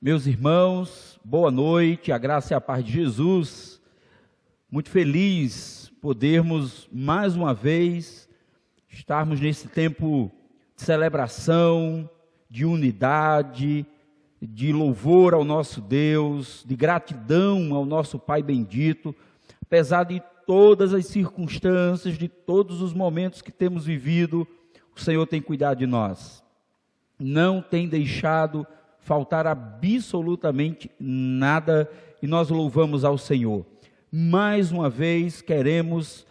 Meus irmãos, boa noite, a graça e a paz de Jesus. Muito feliz podermos mais uma vez estarmos nesse tempo de celebração, de unidade, de louvor ao nosso Deus, de gratidão ao nosso Pai bendito, apesar de todas as circunstâncias, de todos os momentos que temos vivido, o Senhor tem cuidado de nós, não tem deixado faltar absolutamente nada, e nós louvamos ao Senhor. Mais uma vez queremos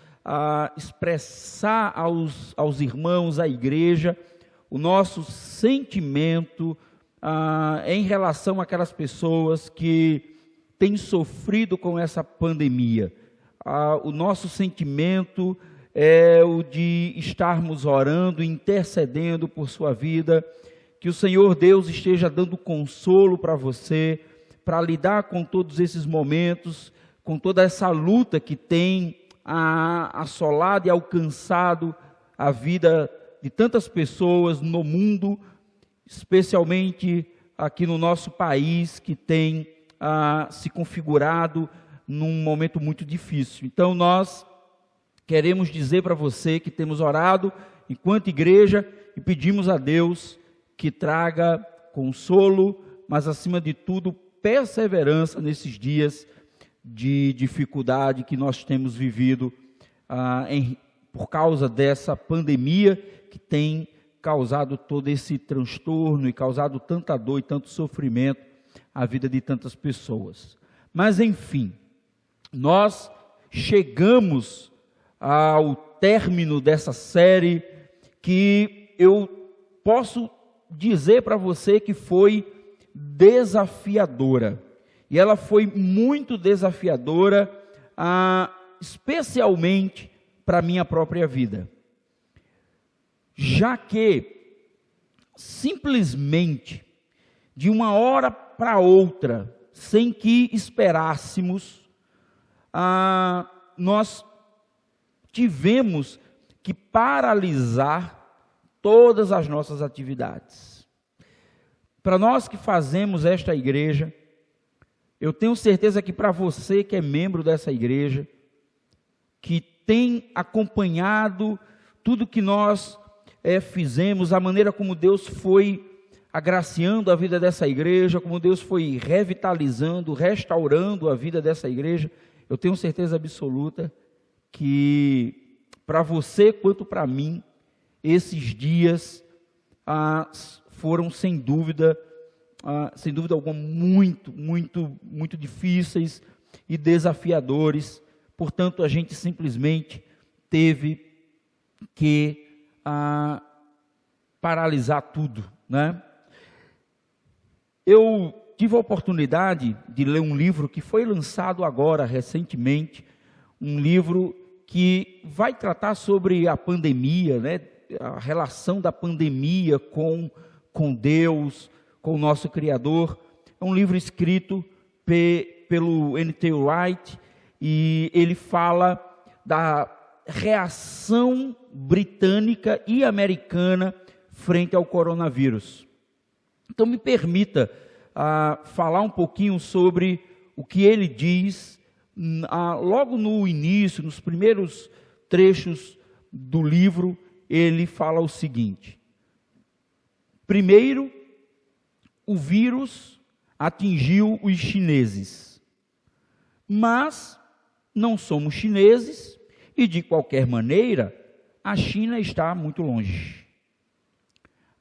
expressar aos irmãos, à igreja, o nosso sentimento em relação àquelas pessoas que têm sofrido com essa pandemia. O nosso sentimento é o de estarmos orando, intercedendo por sua vida, que o Senhor Deus esteja dando consolo para você, para lidar com todos esses momentos, com toda essa luta que tem assolado e alcançado a vida de tantas pessoas no mundo, especialmente aqui no nosso país, que tem se configurado num momento muito difícil. Então nós queremos dizer para você que temos orado enquanto igreja e pedimos a Deus que traga consolo, mas acima de tudo perseverança nesses dias de dificuldade que nós temos vivido por causa dessa pandemia que tem causado todo esse transtorno e causado tanta dor e tanto sofrimento à vida de tantas pessoas. Mas enfim, nós chegamos ao término dessa série que eu posso dizer para você que foi desafiadora, e ela foi muito desafiadora, especialmente para a minha própria vida, já que simplesmente de uma hora para outra, sem que esperássemos, nós tivemos que paralisar todas as nossas atividades. Para nós que fazemos esta igreja, eu tenho certeza que para você que é membro dessa igreja, que tem acompanhado tudo que nós fizemos, a maneira como Deus foi agraciando a vida dessa igreja, como Deus foi revitalizando, restaurando a vida dessa igreja, eu tenho certeza absoluta que para você quanto para mim, esses dias foram sem dúvida alguma muito difíceis e desafiadores. Portanto, a gente simplesmente teve que paralisar tudo, né? Eu tive a oportunidade de ler um livro que foi lançado agora recentemente, um livro que vai tratar sobre a pandemia, né? A relação da pandemia com Deus, com o nosso Criador. É um livro escrito pelo N.T. Wright, e ele fala da reação britânica e americana frente ao coronavírus. Então me permita falar um pouquinho sobre o que ele diz, logo no início, nos primeiros trechos do livro. Ele fala o seguinte: primeiro, o vírus atingiu os chineses, mas não somos chineses e, de qualquer maneira, a China está muito longe.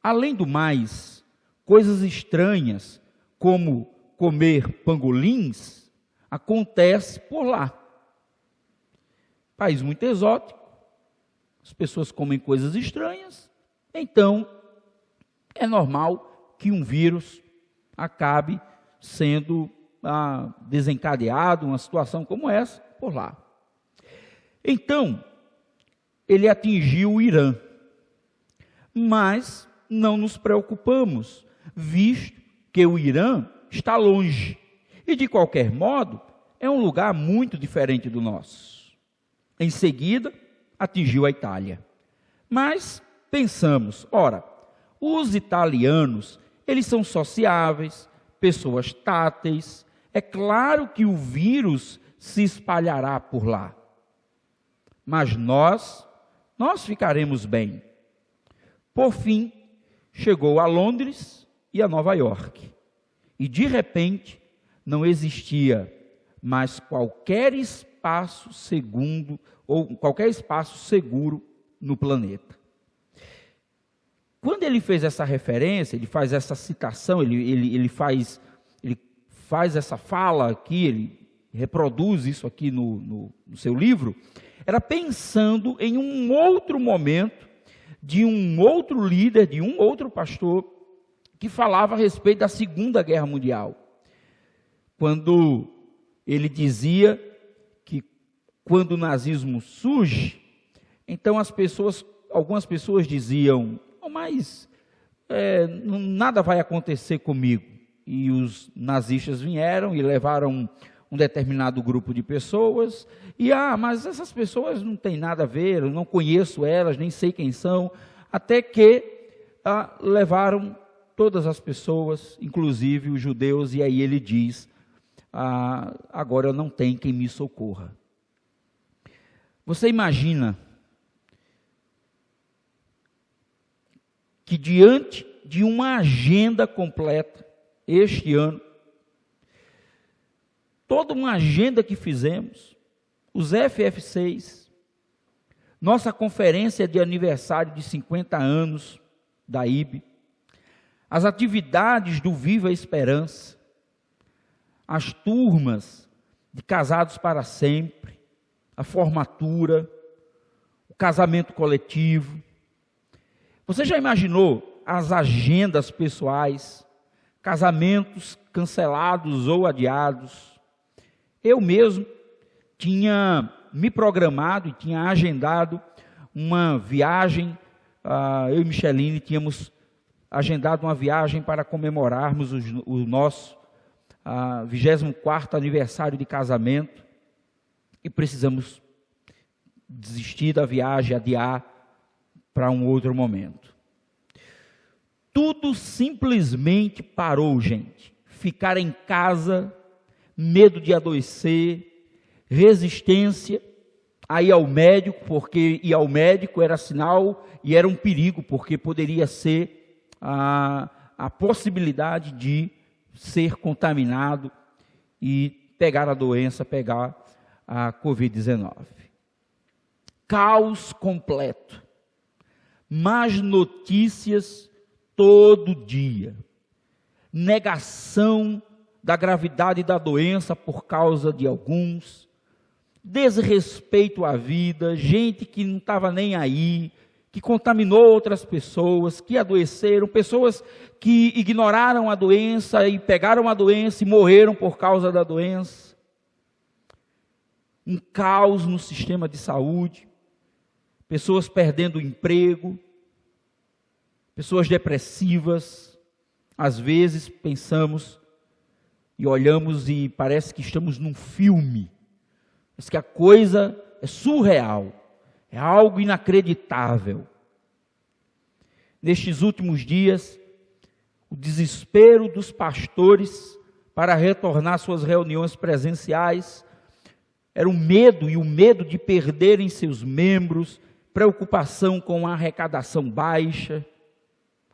Além do mais, coisas estranhas, como comer pangolins, acontece por lá. País muito exótico, as pessoas comem coisas estranhas, então é normal que um vírus acabe sendo desencadeado, uma situação como essa, por lá. Então, ele atingiu o Irã, mas não nos preocupamos, visto que o Irã está longe, e de qualquer modo, é um lugar muito diferente do nosso. Em seguida, atingiu a Itália. Mas pensamos, ora, os italianos, eles são sociáveis, pessoas táteis. É claro que o vírus se espalhará por lá. Mas nós ficaremos bem. Por fim, chegou a Londres e a Nova York. E de repente, não existia mais qualquer espaço seguro no planeta. Quando ele fez essa referência, ele faz essa citação, ele faz essa fala aqui, ele reproduz isso aqui no seu livro, era pensando em um outro momento, de um outro líder, de um outro pastor, que falava a respeito da Segunda Guerra Mundial. Quando ele dizia que quando o nazismo surge, então algumas pessoas diziam, mas nada vai acontecer comigo. E os nazistas vieram e levaram um determinado grupo de pessoas, mas essas pessoas não têm nada a ver, eu não conheço elas, nem sei quem são, até que levaram todas as pessoas, inclusive os judeus, e aí ele diz, agora não tem quem me socorra. Você imagina que diante de uma agenda completa, este ano, toda uma agenda que fizemos, os FF6, nossa conferência de aniversário de 50 anos da IB, as atividades do Viva a Esperança, as turmas de Casados para Sempre, a formatura, o casamento coletivo. Você já imaginou as agendas pessoais, casamentos cancelados ou adiados? Eu mesmo tinha me programado e tinha agendado uma viagem, eu e Micheline tínhamos agendado uma viagem para comemorarmos o nosso 24º aniversário de casamento, e precisamos desistir da viagem, adiar para um outro momento. Tudo simplesmente parou, gente. Ficar em casa, medo de adoecer, resistência a ir ao médico, porque ir ao médico era sinal e era um perigo, porque poderia ser a possibilidade de ser contaminado e pegar a doença, pegar a Covid-19. Caos completo. Más notícias todo dia. Negação da gravidade da doença por causa de alguns. Desrespeito à vida, gente que não estava nem aí, que contaminou outras pessoas, que adoeceram, pessoas que ignoraram a doença e pegaram a doença e morreram por causa da doença. Um caos no sistema de saúde, pessoas perdendo o emprego, pessoas depressivas. Às vezes pensamos e olhamos e parece que estamos num filme, mas que a coisa é surreal, é algo inacreditável. Nestes últimos dias, o desespero dos pastores para retornar suas reuniões presenciais era o medo de perderem seus membros, preocupação com a arrecadação baixa,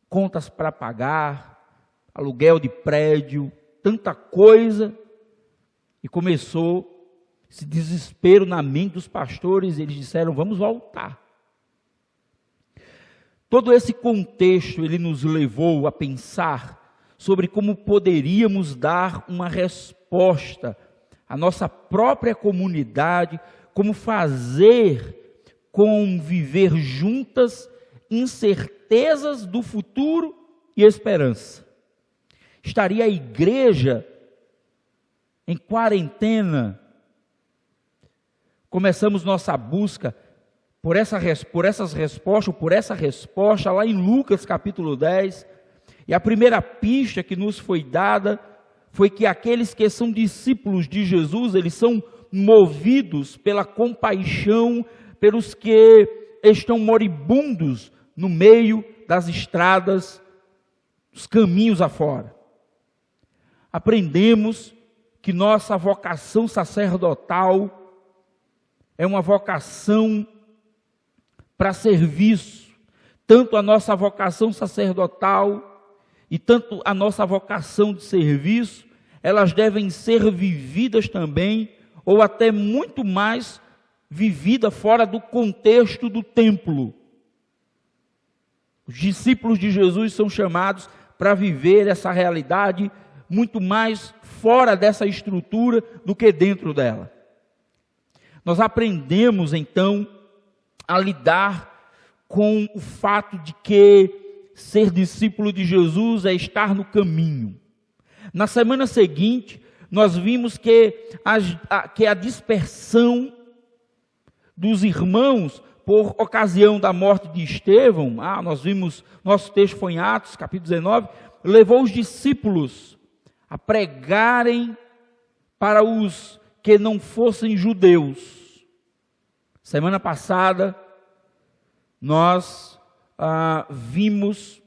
contas para pagar, aluguel de prédio, tanta coisa, e começou esse desespero na mente dos pastores. Eles disseram, vamos voltar. Todo esse contexto, ele nos levou a pensar sobre como poderíamos dar uma resposta à nossa própria comunidade, como fazer conviver juntas incertezas do futuro e esperança. Estaria a igreja em quarentena? Começamos nossa busca por essa resposta lá em Lucas capítulo 10, e a primeira pista que nos foi dada foi que aqueles que são discípulos de Jesus, eles são movidos pela compaixão pelos que estão moribundos no meio das estradas, dos caminhos afora. aprendemos que nossa vocação sacerdotal é uma vocação para serviço. Tanto a nossa vocação sacerdotal e tanto a nossa vocação de serviço, elas devem ser vividas também, ou até muito mais vivida fora do contexto do templo. Os discípulos de Jesus são chamados para viver essa realidade muito mais fora dessa estrutura do que dentro dela. Nós aprendemos então a lidar com o fato de que ser discípulo de Jesus é estar no caminho. Na semana seguinte, nós vimos que a dispersão dos irmãos por ocasião da morte de Estevão, nós vimos, nosso texto foi em Atos, capítulo 19, levou os discípulos a pregarem para os que não fossem judeus. Semana passada, nós vimos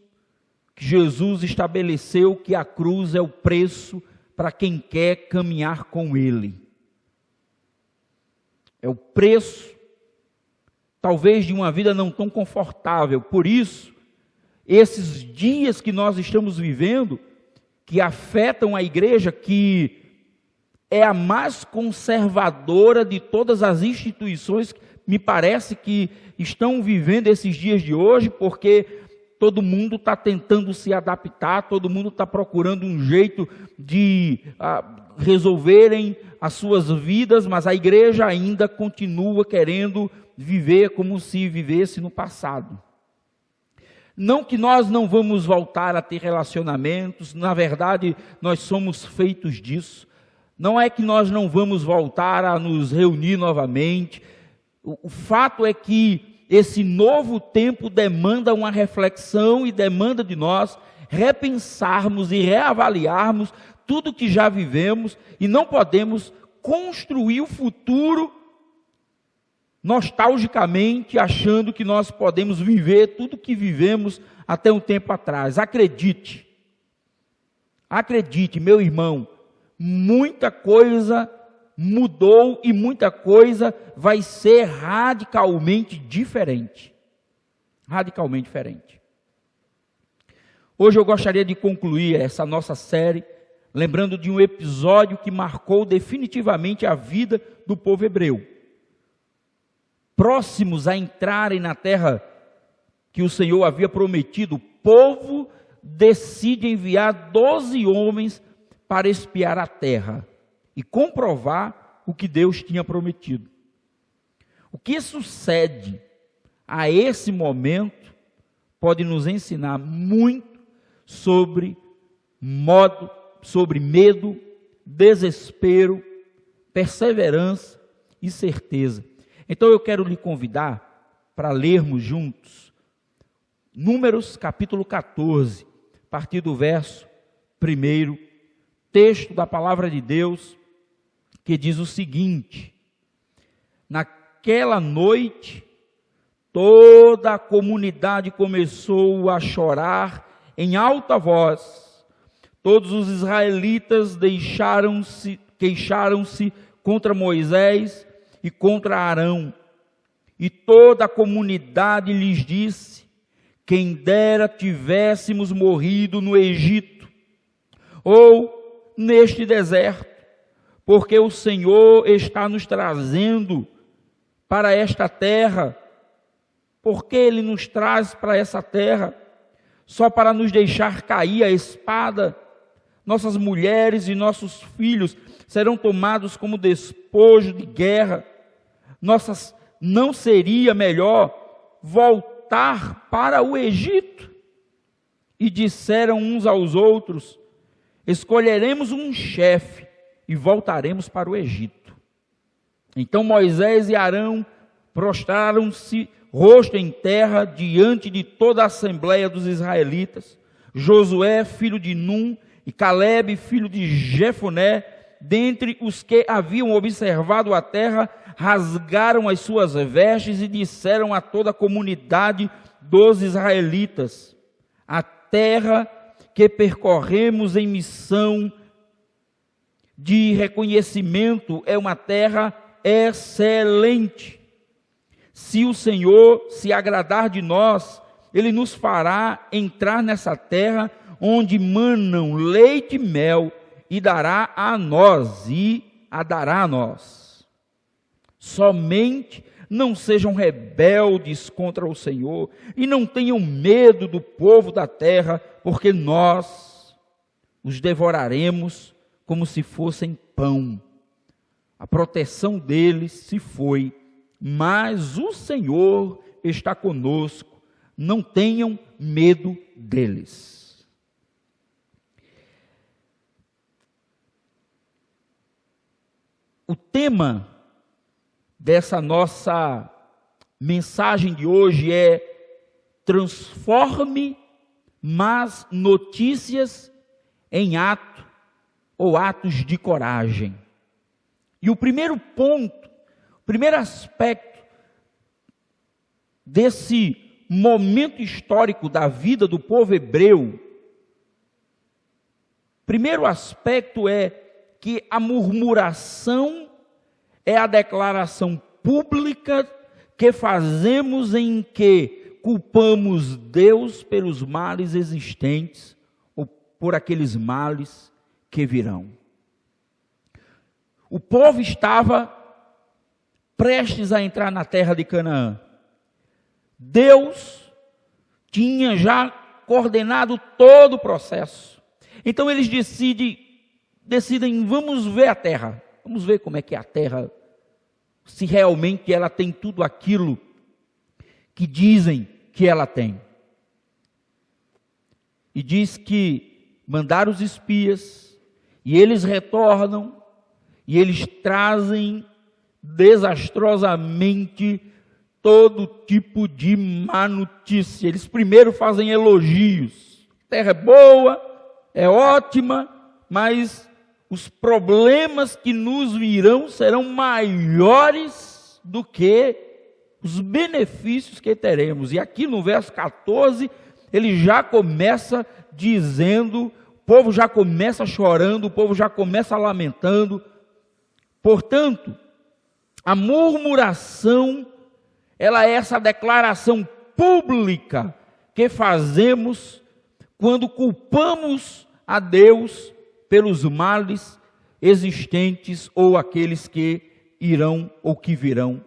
que Jesus estabeleceu que a cruz é o preço para quem quer caminhar com Ele. É o preço, talvez, de uma vida não tão confortável. Por isso, esses dias que nós estamos vivendo, que afetam a igreja, que é a mais conservadora de todas as instituições, me parece que estão vivendo esses dias de hoje, porque todo mundo está tentando se adaptar, todo mundo está procurando um jeito de resolverem as suas vidas, mas a igreja ainda continua querendo viver como se vivesse no passado. Não que nós não vamos voltar a ter relacionamentos, na verdade nós somos feitos disso. Não é que nós não vamos voltar a nos reunir novamente. O fato é que esse novo tempo demanda uma reflexão e demanda de nós repensarmos e reavaliarmos tudo que já vivemos, e não podemos construir o futuro nostalgicamente, achando que nós podemos viver tudo que vivemos até um tempo atrás. Acredite, meu irmão, muita coisa mudou e muita coisa vai ser radicalmente diferente. Radicalmente diferente. Hoje eu gostaria de concluir essa nossa série lembrando de um episódio que marcou definitivamente a vida do povo hebreu. Próximos a entrarem na terra que o Senhor havia prometido, o povo decide enviar 12 homens para espiar a terra e comprovar o que Deus tinha prometido. O que sucede a esse momento pode nos ensinar muito sobre medo, desespero, perseverança e certeza. Então eu quero lhe convidar para lermos juntos Números capítulo 14, a partir do verso 1, texto da palavra de Deus, que diz o seguinte: naquela noite, toda a comunidade começou a chorar em alta voz. Todos os israelitas queixaram-se contra Moisés e contra Arão. E toda a comunidade lhes disse: quem dera tivéssemos morrido no Egito, ou neste deserto, porque o Senhor está nos trazendo para esta terra. Porque Ele nos traz para essa terra? Só para nos deixar cair a espada? Nossas mulheres e nossos filhos serão tomados como despojo de guerra. Não seria melhor voltar para o Egito? E disseram uns aos outros: escolheremos um chefe e voltaremos para o Egito. Então Moisés e Arão prostraram-se rosto em terra diante de toda a assembleia dos israelitas. Josué, filho de Num, e Calebe, filho de Jefoné, dentre os que haviam observado a terra, rasgaram as suas vestes e disseram a toda a comunidade dos israelitas: a terra que percorremos em missão de reconhecimento, é uma terra excelente. Se o Senhor se agradar de nós, Ele nos fará entrar nessa terra onde manam leite e mel, e dará a nós, Somente não sejam rebeldes contra o Senhor, e não tenham medo do povo da terra, porque nós os devoraremos como se fossem pão. A proteção deles se foi, mas o Senhor está conosco, não tenham medo deles. O tema dessa nossa mensagem de hoje é: transforme más notícias em ato ou atos de coragem. E o primeiro ponto, o primeiro aspecto desse momento histórico da vida do povo hebreu, primeiro aspecto é que a murmuração é a declaração pública que fazemos em que culpamos Deus pelos males existentes ou por aqueles males que virão. O povo estava prestes a entrar na terra de Canaã. Deus tinha já coordenado todo o processo. Então eles decidem, vamos ver a terra. Vamos ver como é que é a terra, se realmente ela tem tudo aquilo que dizem que ela tem. E diz que mandaram os espias, e eles retornam, e eles trazem desastrosamente todo tipo de má notícia. Eles primeiro fazem elogios. A terra é boa, é ótima, mas os problemas que nos virão serão maiores do que os benefícios que teremos. E aqui no verso 14, ele já começa dizendo, o povo já começa chorando, o povo já começa lamentando. Portanto, a murmuração, ela é essa declaração pública que fazemos quando culpamos a Deus pelos males existentes ou aqueles que irão ou que virão.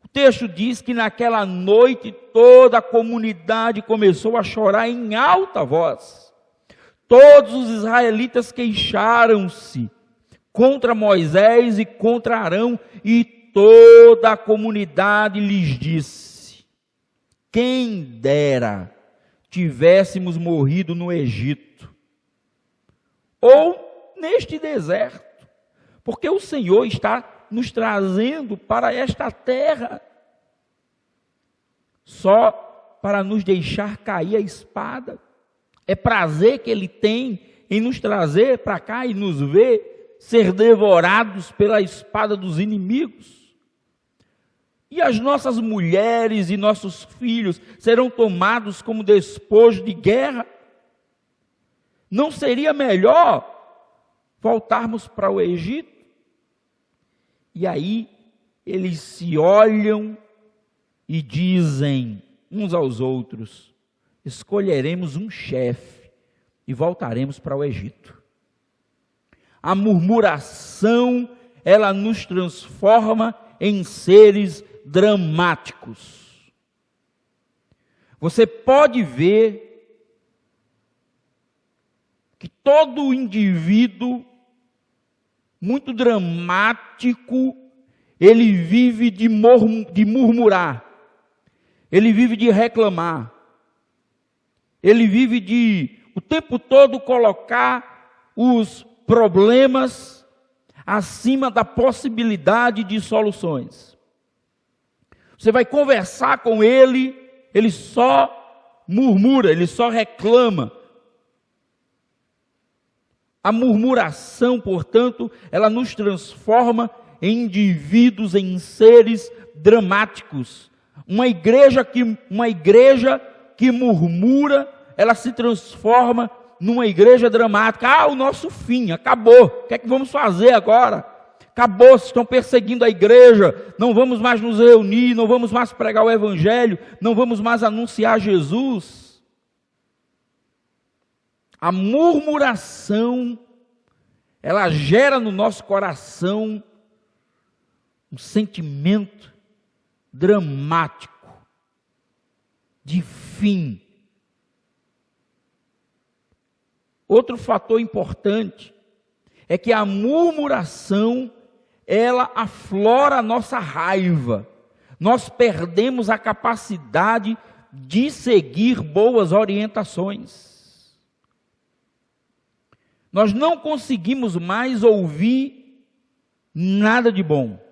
O texto diz que naquela noite toda a comunidade começou a chorar em alta voz. Todos os israelitas queixaram-se contra Moisés e contra Arão, e toda a comunidade lhes disse: quem dera tivéssemos morrido no Egito, ou neste deserto, porque o Senhor está nos trazendo para esta terra, só para nos deixar cair a espada. É prazer que Ele tem em nos trazer para cá e nos ver ser devorados pela espada dos inimigos. E as nossas mulheres e nossos filhos serão tomados como despojo de guerra. Não seria melhor voltarmos para o Egito? E aí eles se olham e dizem uns aos outros: escolheremos um chefe e voltaremos para o Egito. A murmuração, ela nos transforma em seres dramáticos. Você pode ver que todo indivíduo muito dramático, ele vive de murmurar, ele vive de reclamar, ele vive de o tempo todo colocar os problemas acima da possibilidade de soluções. Você vai conversar com ele, ele só murmura, ele só reclama. A murmuração, portanto, ela nos transforma em indivíduos, em seres dramáticos. Uma igreja que murmura, ela se transforma numa igreja dramática, o nosso fim, acabou, o que é que vamos fazer agora? Acabou, estão perseguindo a igreja, não vamos mais nos reunir, não vamos mais pregar o evangelho, não vamos mais anunciar Jesus. A murmuração, ela gera no nosso coração um sentimento dramático, de fim. Outro fator importante é que a murmuração, ela aflora a nossa raiva. Nós perdemos a capacidade de seguir boas orientações. Nós não conseguimos mais ouvir nada de bom.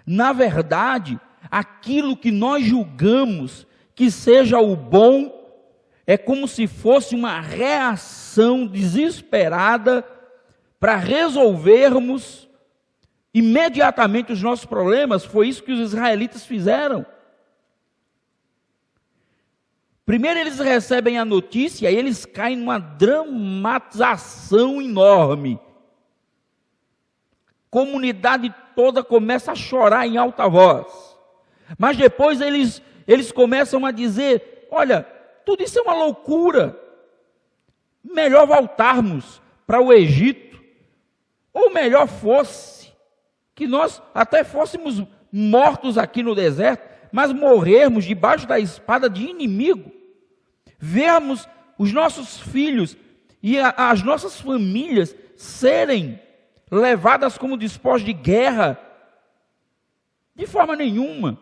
Na verdade, aquilo que nós julgamos que seja o bom, é como se fosse uma reação desesperada para resolvermos imediatamente os nossos problemas. Foi isso que os israelitas fizeram. Primeiro eles recebem a notícia e eles caem numa dramatização enorme. A comunidade toda começa a chorar em alta voz. Mas depois eles começam a dizer, olha, tudo isso é uma loucura, melhor voltarmos para o Egito, ou melhor fosse, que nós até fôssemos mortos aqui no deserto, mas morrermos debaixo da espada de inimigo, vermos os nossos filhos e as nossas famílias serem levadas como despojos de guerra, de forma nenhuma.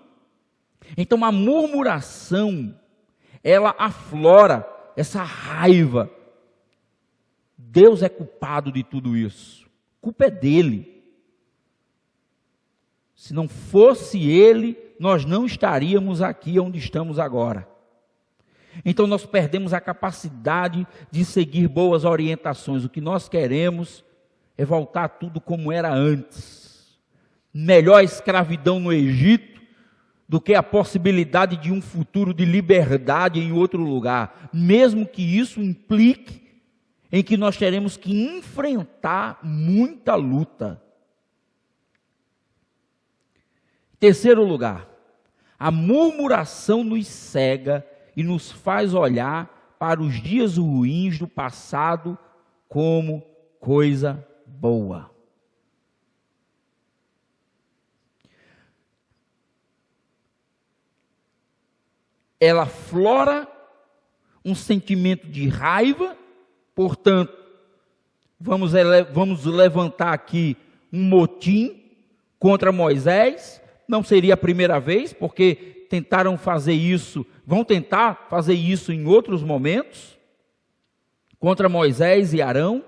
Então a murmuração, ela aflora essa raiva. Deus é culpado de tudo isso. A culpa é dele. Se não fosse ele, nós não estaríamos aqui onde estamos agora. Então nós perdemos a capacidade de seguir boas orientações. O que nós queremos é voltar tudo como era antes. Melhor a escravidão no Egito do que a possibilidade de um futuro de liberdade em outro lugar, mesmo que isso implique em que nós teremos que enfrentar muita luta. Terceiro lugar, a murmuração nos cega e nos faz olhar para os dias ruins do passado como coisa boa. Ela aflora um sentimento de raiva, portanto, vamos levantar aqui um motim contra Moisés. Não seria a primeira vez, porque vão tentar fazer isso em outros momentos, contra Moisés e Arão.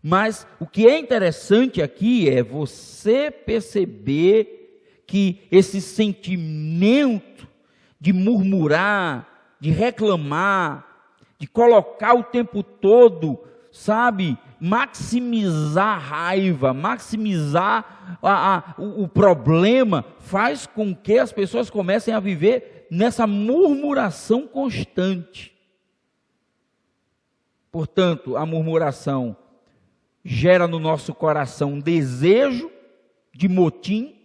Mas o que é interessante aqui é você perceber que esse sentimento de murmurar, de reclamar, de colocar o tempo todo, sabe, maximizar a raiva, maximizar o problema, faz com que as pessoas comecem a viver nessa murmuração constante. Portanto, a murmuração gera no nosso coração um desejo de motim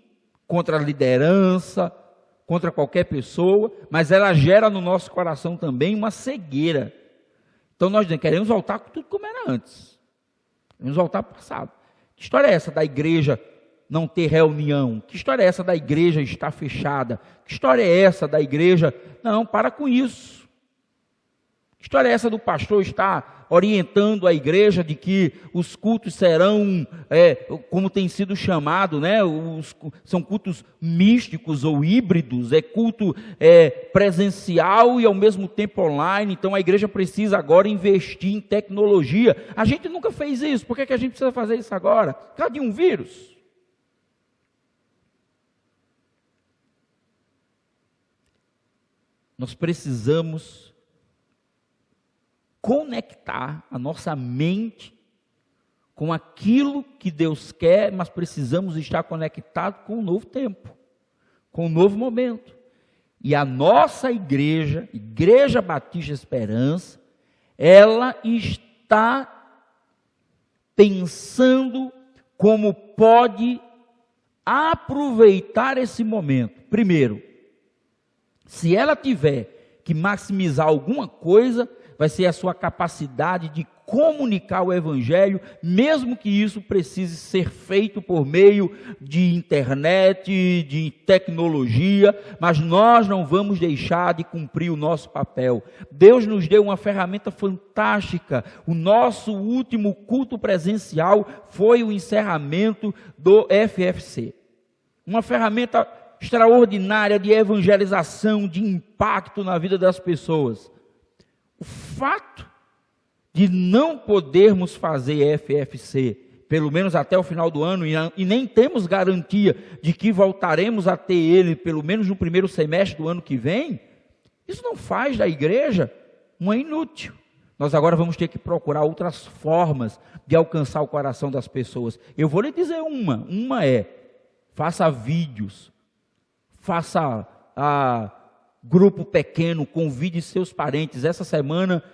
contra a liderança, contra qualquer pessoa, mas ela gera no nosso coração também uma cegueira. Então nós queremos voltar com tudo como era antes. Queremos voltar para o passado. Que história é essa da igreja não ter reunião? Que história é essa da igreja estar fechada? Que história é essa da igreja? Não, para com isso. Que história é essa do pastor estar orientando a igreja de que os cultos serão, como tem sido chamado, né? São cultos místicos ou híbridos, é culto presencial e ao mesmo tempo online. Então a igreja precisa agora investir em tecnologia. A gente nunca fez isso, por que a gente precisa fazer isso agora? Por causa de um vírus? Nós precisamos conectar a nossa mente com aquilo que Deus quer, mas precisamos estar conectados com um novo tempo, com um novo momento. E a nossa igreja, Igreja Batista Esperança, ela está pensando como pode aproveitar esse momento. Primeiro, se ela tiver que maximizar alguma coisa, vai ser a sua capacidade de comunicar o Evangelho, mesmo que isso precise ser feito por meio de internet, de tecnologia, mas nós não vamos deixar de cumprir o nosso papel. Deus nos deu uma ferramenta fantástica. O nosso último culto presencial foi o encerramento do FFC. Uma ferramenta extraordinária de evangelização, de impacto na vida das pessoas. O fato de não podermos fazer FFC, pelo menos até o final do ano, e nem temos garantia de que voltaremos a ter ele, pelo menos no primeiro semestre do ano que vem, isso não faz da igreja uma inútil. Nós agora vamos ter que procurar outras formas de alcançar o coração das pessoas. Eu vou lhe dizer uma é, faça vídeos, faça grupo pequeno, convide seus parentes. Essa semana,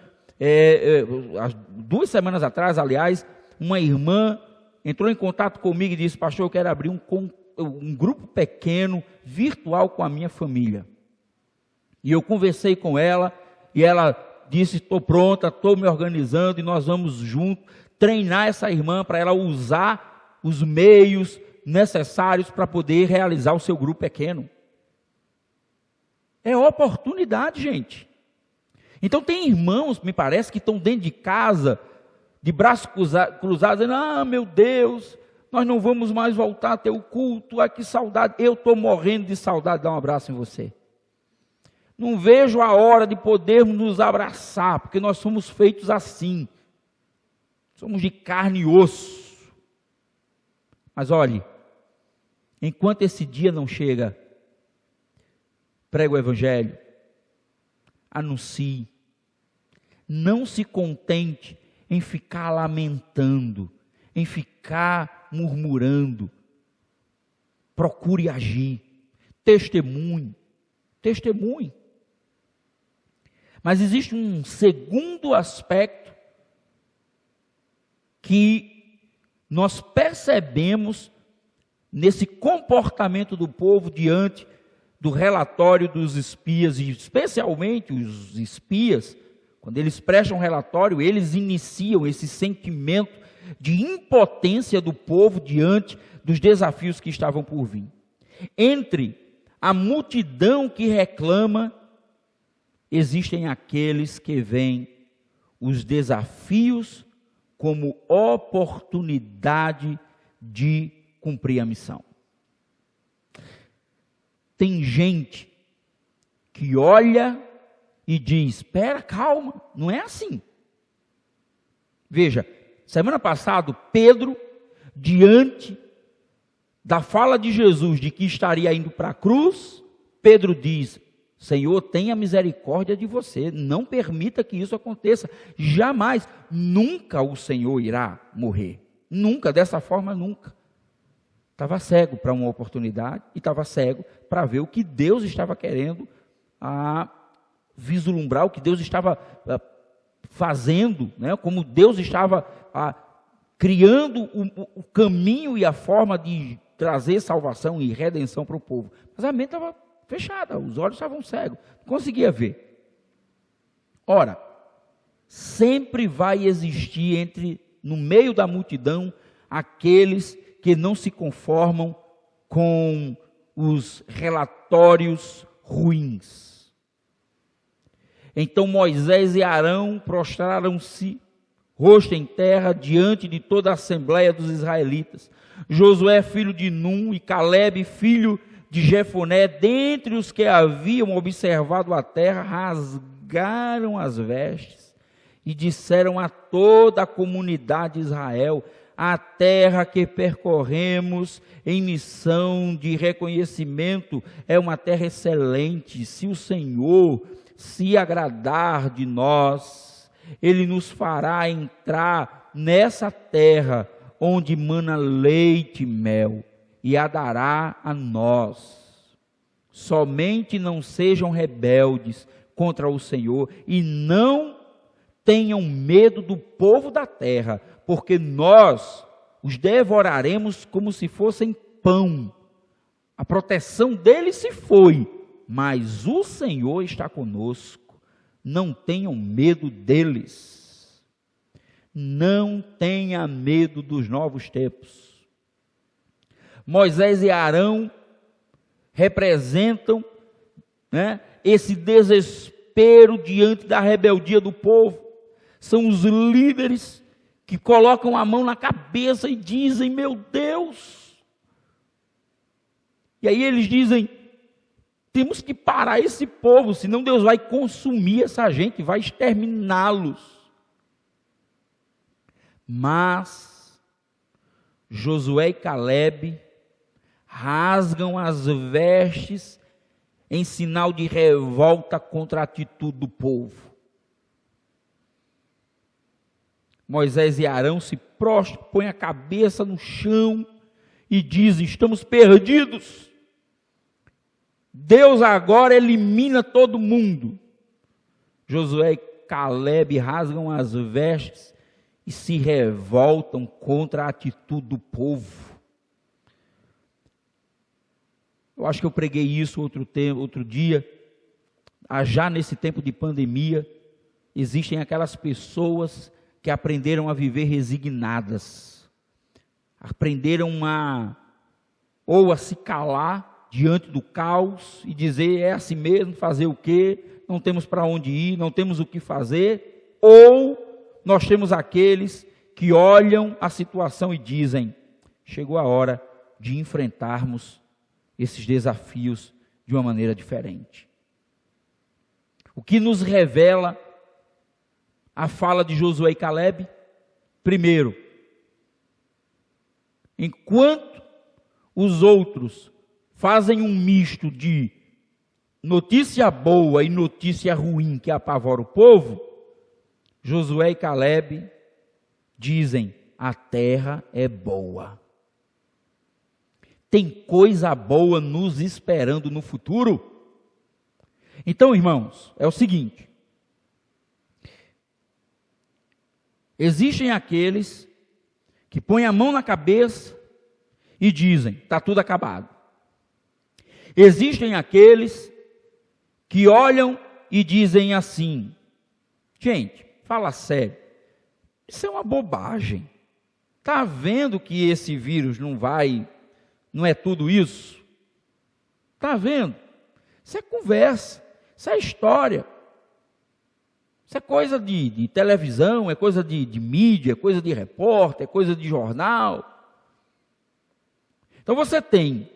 2 semanas atrás, aliás, uma irmã entrou em contato comigo e disse: pastor, eu quero abrir um grupo pequeno, virtual, com a minha família. E eu conversei com ela, e ela disse: estou pronta, estou me organizando, e nós vamos juntos treinar essa irmã para ela usar os meios necessários para poder realizar o seu grupo pequeno. É oportunidade, gente. Então tem irmãos, me parece, que estão dentro de casa, de braços cruzados, dizendo: meu Deus, nós não vamos mais voltar a ter o culto, que saudade. Eu estou morrendo de saudade de dar um abraço em você. Não vejo a hora de podermos nos abraçar, porque nós somos feitos assim. Somos de carne e osso. Mas olhe, enquanto esse dia não chega, pregue o Evangelho, anuncie. Não se contente em ficar lamentando, em ficar murmurando. Procure agir, testemunhe. Mas existe um segundo aspecto que nós percebemos nesse comportamento do povo diante do relatório dos espias, e especialmente os espias, quando eles prestam relatório, eles iniciam esse sentimento de impotência do povo diante dos desafios que estavam por vir. Entre a multidão que reclama, existem aqueles que veem os desafios como oportunidade de cumprir a missão. Tem gente que olha e diz: espera, calma, não é assim. Veja, semana passada, Pedro, diante da fala de Jesus de que estaria indo para a cruz, Pedro diz: Senhor, tenha misericórdia de você, não permita que isso aconteça, jamais, nunca o Senhor irá morrer, nunca, dessa forma nunca. Estava cego para uma oportunidade e estava cego para ver o que Deus estava querendo vislumbrar, o que Deus estava fazendo, né? Como Deus estava criando o caminho e a forma de trazer salvação e redenção para o povo. Mas a mente estava fechada, os olhos estavam cegos, não conseguia ver. Ora, sempre vai existir no meio da multidão aqueles que não se conformam com os relatórios ruins. Então Moisés e Arão prostraram-se, rosto em terra, diante de toda a assembleia dos israelitas. Josué, filho de Num, e Calebe, filho de Jefoné, dentre os que haviam observado a terra, rasgaram as vestes e disseram a toda a comunidade de Israel: a terra que percorremos em missão de reconhecimento é uma terra excelente. Se o Senhor se agradar de nós, Ele nos fará entrar nessa terra onde mana leite e mel, e a dará a nós. somente não sejam rebeldes contra o Senhor e não tenham medo do povo da terra, porque nós os devoraremos como se fossem pão. A proteção deles se foi, mas o Senhor está conosco. Não tenham medo deles. Não tenha medo dos novos tempos. Moisés e Arão representam, esse desespero diante da rebeldia do povo. São os líderes que colocam a mão na cabeça e dizem: meu Deus. E aí eles dizem: temos que parar esse povo, senão Deus vai consumir essa gente, vai exterminá-los. Mas Josué e Calebe rasgam as vestes em sinal de revolta contra a atitude do povo. Moisés e Arão se prostram, põem a cabeça no chão e dizem: estamos perdidos. Deus agora elimina todo mundo. Josué e Calebe rasgam as vestes e se revoltam contra a atitude do povo. Eu acho que eu preguei isso outro dia. Já nesse tempo de pandemia, existem aquelas pessoas que aprenderam a viver resignadas, aprenderam a se calar diante do caos e dizer: é assim mesmo, fazer o quê? Não temos para onde ir, não temos o que fazer. Ou nós temos aqueles que olham a situação e dizem: chegou a hora de enfrentarmos esses desafios de uma maneira diferente. O que nos revela a fala de Josué e Calebe? Primeiro, enquanto os outros fazem um misto de notícia boa e notícia ruim que apavora o povo, Josué e Calebe dizem: a terra é boa. Tem coisa boa nos esperando no futuro. Então, irmãos, é o seguinte: existem aqueles que põem a mão na cabeça e dizem: está tudo acabado. Existem aqueles que olham e dizem assim: gente, fala sério, isso é uma bobagem. Está vendo que esse vírus não é tudo isso? Está vendo? Isso é conversa, isso é história. Isso é coisa de televisão, é coisa de mídia, é coisa de repórter, é coisa de jornal. Então você tem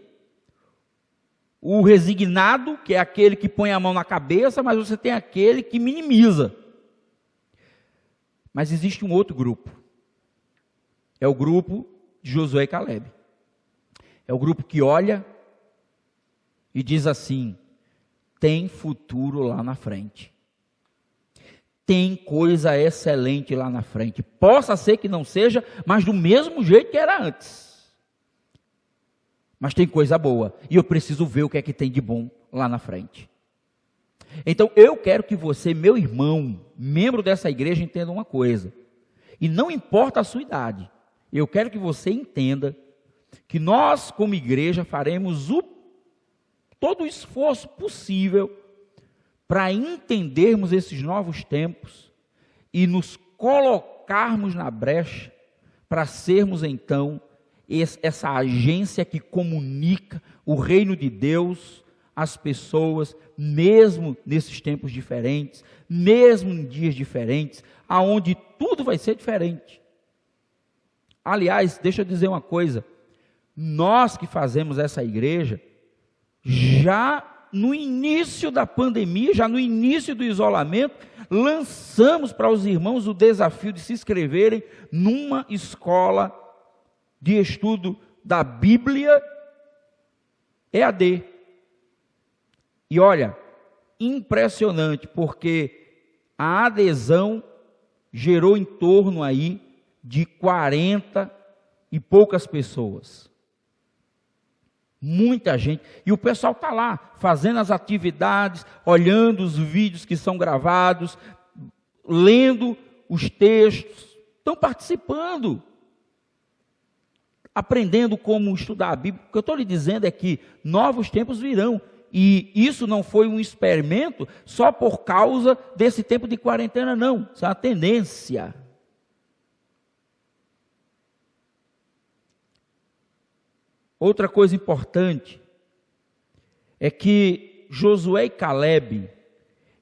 o resignado, que é aquele que põe a mão na cabeça, mas você tem aquele que minimiza. Mas existe um outro grupo. É o grupo de Josué e Calebe. É o grupo que olha e diz assim: tem futuro lá na frente. Tem coisa excelente lá na frente. Possa ser que não seja, mas do mesmo jeito que era antes. Mas tem coisa boa. E eu preciso ver o que é que tem de bom lá na frente. Então eu quero que você, meu irmão, membro dessa igreja, entenda uma coisa. E não importa a sua idade. Eu quero que você entenda que nós, como igreja, faremos todo o esforço possível para entendermos esses novos tempos e nos colocarmos na brecha para sermos então essa agência que comunica o reino de Deus às pessoas, mesmo nesses tempos diferentes, mesmo em dias diferentes, aonde tudo vai ser diferente. Aliás, deixa eu dizer uma coisa: nós que fazemos essa igreja, já no início da pandemia, já no início do isolamento, lançamos para os irmãos o desafio de se inscreverem numa escola de estudo da Bíblia EAD. E olha, impressionante, porque a adesão gerou em torno aí de 40 e poucas pessoas. Muita gente. E o pessoal está lá, fazendo as atividades, olhando os vídeos que são gravados, lendo os textos, estão participando, aprendendo como estudar a Bíblia. O que eu estou lhe dizendo é que novos tempos virão. E isso não foi um experimento só por causa desse tempo de quarentena, não. Isso é uma tendência. Outra coisa importante é que Josué e Caleb,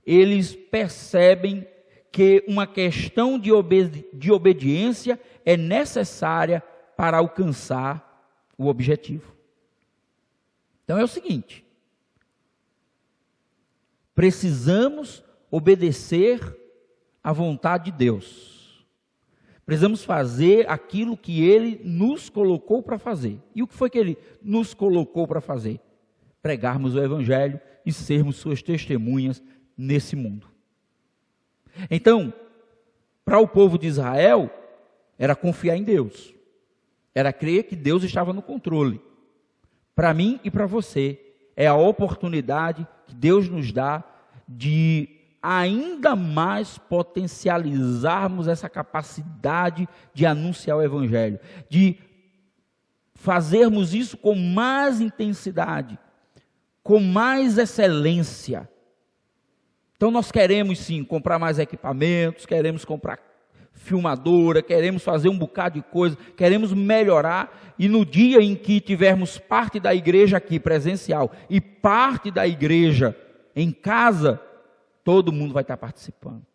eles percebem que uma questão de obediência é necessária para alcançar o objetivo. Então é o seguinte: precisamos obedecer à vontade de Deus. Precisamos fazer aquilo que Ele nos colocou para fazer. E o que foi que Ele nos colocou para fazer? Pregarmos o Evangelho e sermos suas testemunhas nesse mundo. Então, para o povo de Israel, era confiar em Deus. Era crer que Deus estava no controle. Para mim e para você, é a oportunidade que Deus nos dá de ainda mais potencializarmos essa capacidade de anunciar o Evangelho, de fazermos isso com mais intensidade, com mais excelência. Então nós queremos sim comprar mais equipamentos, queremos comprar filmadora, queremos fazer um bocado de coisa, queremos melhorar, e no dia em que tivermos parte da igreja aqui presencial e parte da igreja em casa, todo mundo vai estar participando.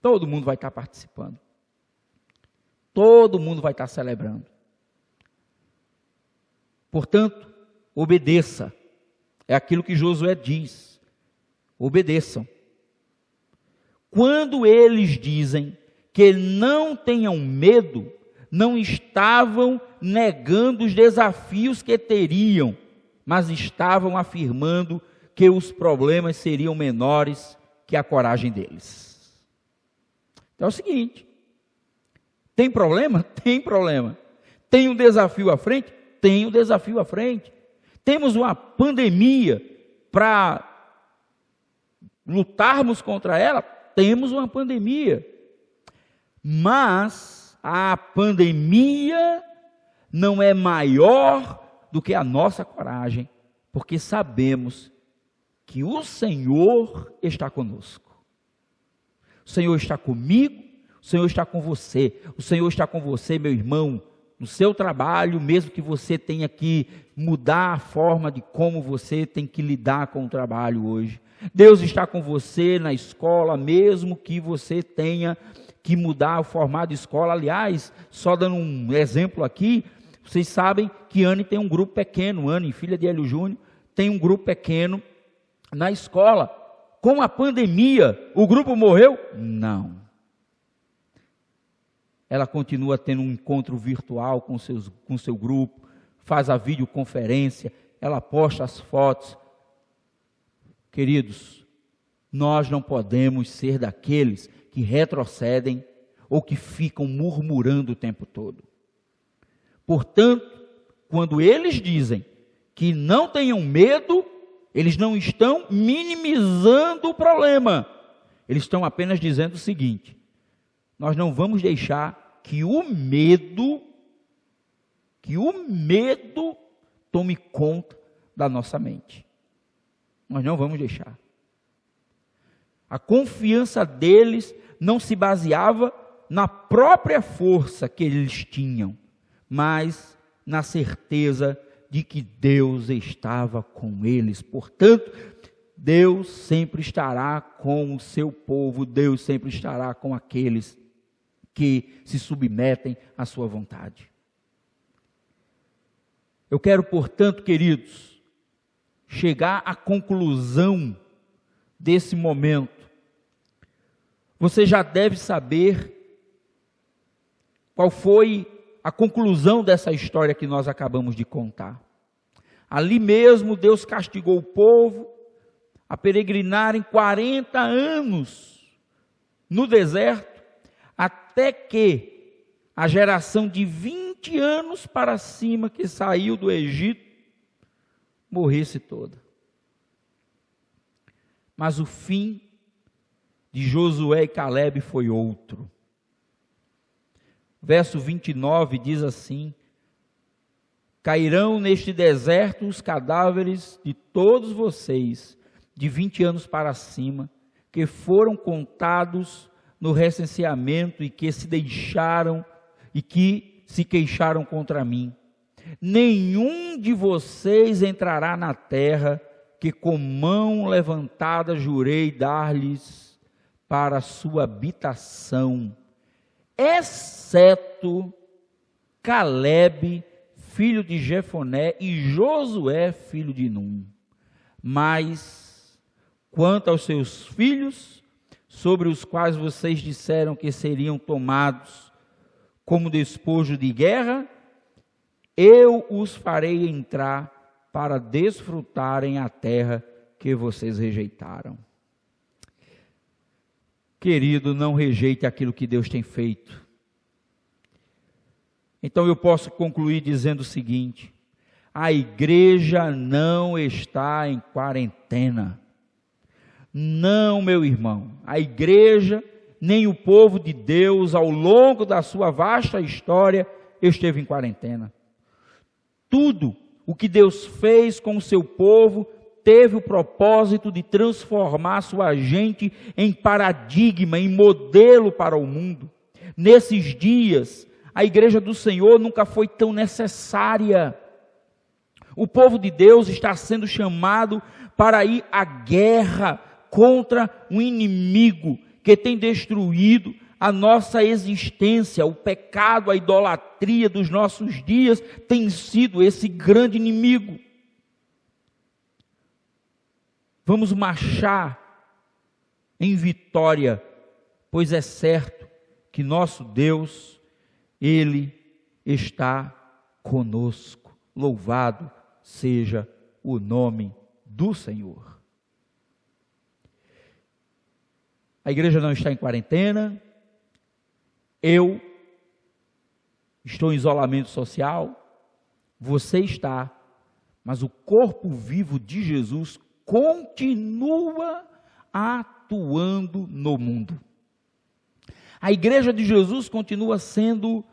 Todo mundo vai estar participando. Todo mundo vai estar celebrando. Portanto, obedeça. É aquilo que Josué diz. Obedeçam. Quando eles dizem que não tenham medo, não estavam negando os desafios que teriam, mas estavam afirmando que os problemas seriam menores que a coragem deles. Então é o seguinte: tem problema? Tem problema. Tem um desafio à frente? Tem um desafio à frente. Temos uma pandemia para lutarmos contra ela? Temos uma pandemia. Mas a pandemia não é maior do que a nossa coragem, porque sabemos que o Senhor está conosco. O Senhor está comigo, o Senhor está com você. O Senhor está com você, meu irmão, no seu trabalho, mesmo que você tenha que mudar a forma de como você tem que lidar com o trabalho hoje. Deus está com você na escola, mesmo que você tenha que mudar o formato de escola. Aliás, só dando um exemplo aqui, vocês sabem que Anne tem um grupo pequeno, Anne, filha de Hélio Júnior, tem um grupo pequeno na escola. Com a pandemia, o grupo morreu? Não. Ela continua tendo um encontro virtual com seu grupo, faz a videoconferência, ela posta as fotos. Queridos, nós não podemos ser daqueles que retrocedem ou que ficam murmurando o tempo todo. Portanto, quando eles dizem que não tenham medo, eles não estão minimizando o problema. Eles estão apenas dizendo o seguinte: nós não vamos deixar que o medo tome conta da nossa mente. Nós não vamos deixar. A confiança deles não se baseava na própria força que eles tinham, mas na certeza de que Deus estava com eles. Portanto, Deus sempre estará com o seu povo, Deus sempre estará com aqueles que se submetem à sua vontade. Eu quero, portanto, queridos, chegar à conclusão desse momento. Você já deve saber qual foi a conclusão dessa história que nós acabamos de contar. Ali mesmo Deus castigou o povo a peregrinarem 40 anos no deserto, até que a geração de 20 anos para cima que saiu do Egito morresse toda. Mas o fim de Josué e Calebe foi outro. Verso 29 diz assim: cairão neste deserto os cadáveres de todos vocês, de 20 anos para cima, que foram contados no recenseamento e que se deixaram e que se queixaram contra mim. Nenhum de vocês entrará na terra que com mão levantada jurei dar-lhes para a sua habitação, exceto Calebe, filho de Jefoné, e Josué, filho de Num. Mas, quanto aos seus filhos, sobre os quais vocês disseram que seriam tomados como despojo de guerra, eu os farei entrar para desfrutarem a terra que vocês rejeitaram. Querido, não rejeite aquilo que Deus tem feito. Então eu posso concluir dizendo o seguinte: a igreja não está em quarentena. Não, meu irmão, a igreja, nem o povo de Deus, ao longo da sua vasta história, esteve em quarentena. Tudo o que Deus fez com o seu povo teve o propósito de transformar sua gente em paradigma, em modelo para o mundo. Nesses dias, a igreja do Senhor nunca foi tão necessária. O povo de Deus está sendo chamado para ir à guerra contra um inimigo que tem destruído a nossa existência. O pecado, a idolatria dos nossos dias tem sido esse grande inimigo. Vamos marchar em vitória, pois é certo que nosso Deus, Ele está conosco. Louvado seja o nome do Senhor. A igreja não está em quarentena. Eu estou em isolamento social. Você está. Mas o corpo vivo de Jesus continua atuando no mundo. A igreja de Jesus continua sendo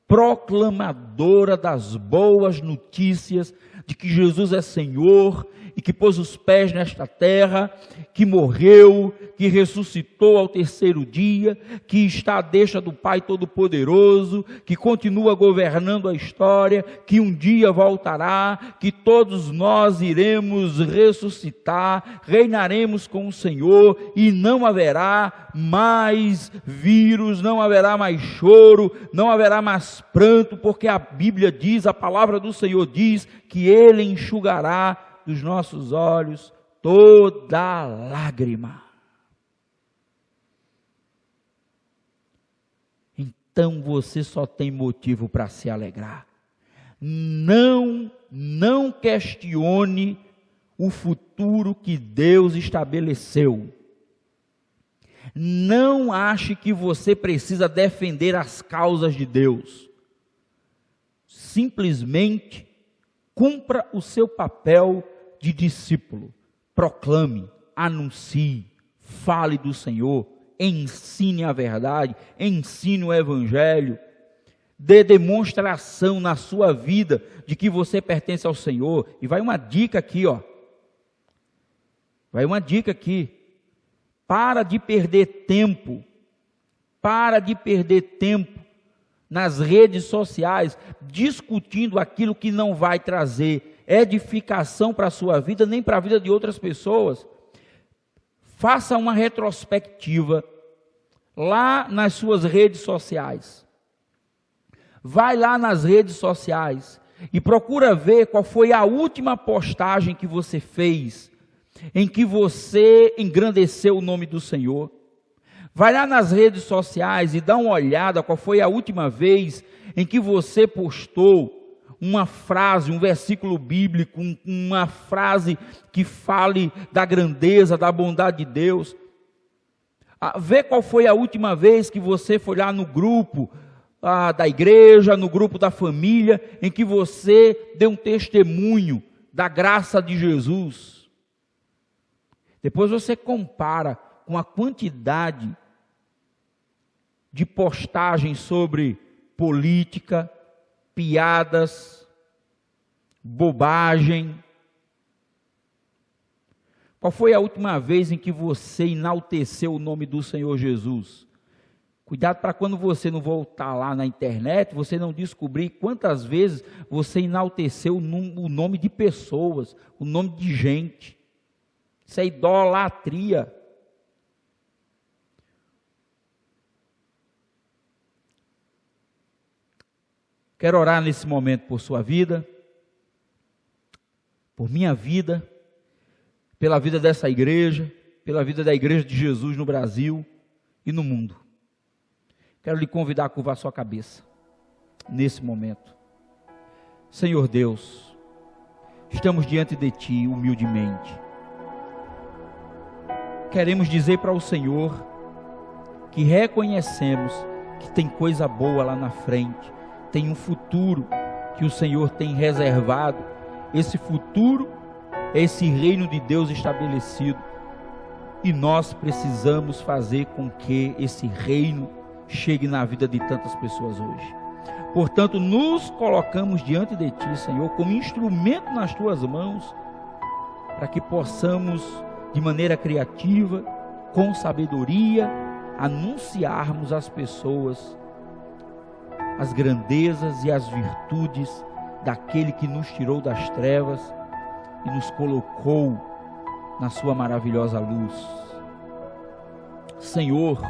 proclamadora das boas notícias de que Jesus é Senhor e que pôs os pés nesta terra, que morreu, que ressuscitou ao terceiro dia, que está à destra do Pai Todo-Poderoso, que continua governando a história, que um dia voltará, que todos nós iremos ressuscitar, reinaremos com o Senhor e não haverá mais vírus, não haverá mais choro, não haverá mais pranto, porque a Bíblia diz, a palavra do Senhor diz que Ele enxugará dos nossos olhos toda lágrima. Então você só tem motivo para se alegrar. Não questione o futuro que Deus estabeleceu. Não ache que você precisa defender as causas de Deus. Simplesmente cumpra o seu papel de discípulo. Proclame, anuncie, fale do Senhor, ensine a verdade, ensine o Evangelho, dê demonstração na sua vida de que você pertence ao Senhor. E vai uma dica aqui, ó. Vai uma dica aqui. Para de perder tempo. Para de perder tempo nas redes sociais, discutindo aquilo que não vai trazer edificação para a sua vida, nem para a vida de outras pessoas. Faça uma retrospectiva lá nas suas redes sociais. Vai lá nas redes sociais e procura ver qual foi a última postagem que você fez, em que você engrandeceu o nome do Senhor. Vai lá nas redes sociais e dá uma olhada qual foi a última vez em que você postou uma frase, um versículo bíblico, uma frase que fale da grandeza, da bondade de Deus. Vê qual foi a última vez que você foi lá no grupo da igreja, no grupo da família, em que você deu um testemunho da graça de Jesus, depois você compara com a quantidade de postagens sobre política, piadas, bobagem. Qual foi a última vez em que você enalteceu o nome do Senhor Jesus? Cuidado para quando você não voltar lá na internet, você não descobrir quantas vezes você enalteceu o nome de pessoas, o nome de gente. Isso é idolatria. Quero orar nesse momento por sua vida, por minha vida, pela vida dessa igreja, pela vida da igreja de Jesus no Brasil e no mundo. Quero lhe convidar a curvar sua cabeça, nesse momento. Senhor Deus, estamos diante de Ti humildemente. Queremos dizer para o Senhor que reconhecemos que tem coisa boa lá na frente, tem um futuro que o Senhor tem reservado. Esse futuro é esse reino de Deus estabelecido, e nós precisamos fazer com que esse reino chegue na vida de tantas pessoas hoje. Portanto, nos colocamos diante de Ti, Senhor, como instrumento nas Tuas mãos, para que possamos, de maneira criativa, com sabedoria, anunciarmos às pessoas as grandezas e as virtudes daquele que nos tirou das trevas e nos colocou na sua maravilhosa luz. Senhor,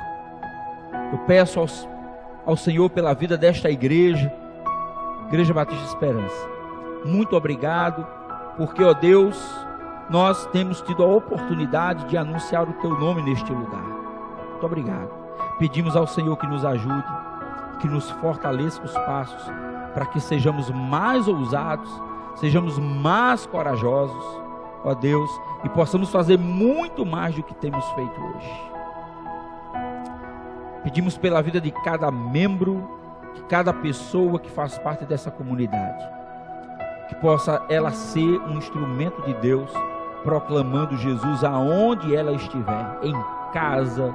eu peço ao Senhor pela vida desta igreja, Igreja Batista Esperança. Muito obrigado, porque, ó Deus, nós temos tido a oportunidade de anunciar o Teu nome neste lugar. Muito obrigado. Pedimos ao Senhor que nos ajude, que nos fortaleça os passos, para que sejamos mais ousados, sejamos mais corajosos, ó Deus, e possamos fazer muito mais do que temos feito hoje. Pedimos pela vida de cada membro, de cada pessoa que faz parte dessa comunidade, que possa ela ser um instrumento de Deus, proclamando Jesus aonde ela estiver, em casa,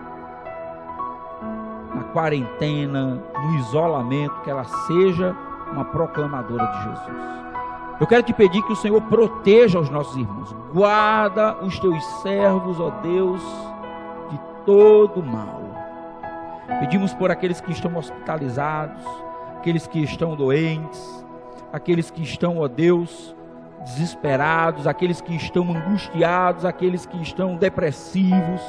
na quarentena, no isolamento, que ela seja uma proclamadora de Jesus. Eu quero te pedir que o Senhor proteja os nossos irmãos, guarda os Teus servos, ó Deus, de todo mal. Pedimos por aqueles que estão hospitalizados, aqueles que estão doentes, aqueles que estão, ó Deus, desesperados, aqueles que estão angustiados, aqueles que estão depressivos,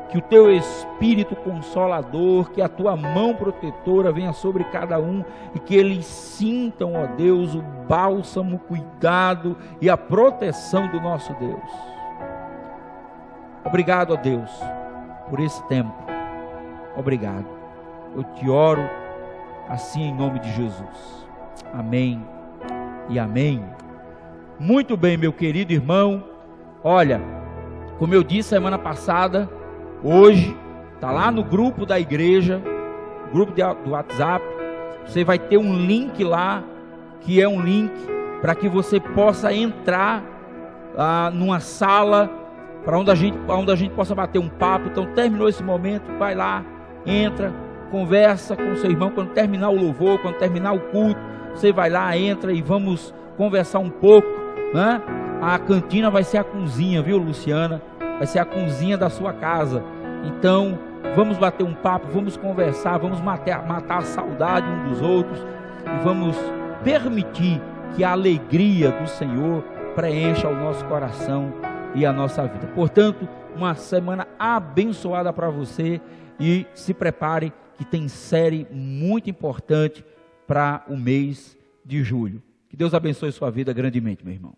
que o Teu Espírito Consolador, que a Tua mão protetora venha sobre cada um, e que eles sintam, ó Deus, o bálsamo, o cuidado e a proteção do nosso Deus. Obrigado, ó Deus, por esse tempo. Obrigado. Eu te oro assim em nome de Jesus. Amém e amém. Muito bem, meu querido irmão. Olha, como eu disse semana passada, hoje está lá no grupo da igreja, grupo do WhatsApp. Você vai ter um link lá, que é um link para que você possa entrar numa sala para onde a gente possa bater um papo. Então, terminou esse momento, vai lá, entra, conversa com o seu irmão. Quando terminar o louvor, quando terminar o culto, você vai lá, entra e vamos conversar um pouco, né? A cantina vai ser a cozinha, viu, Luciana? Vai ser a cozinha da sua casa. Então, vamos bater um papo, vamos conversar, vamos matar a saudade um dos outros, e vamos permitir que a alegria do Senhor preencha o nosso coração e a nossa vida. Portanto, uma semana abençoada para você, e se prepare que tem série muito importante para o mês de julho. Que Deus abençoe sua vida grandemente, meu irmão.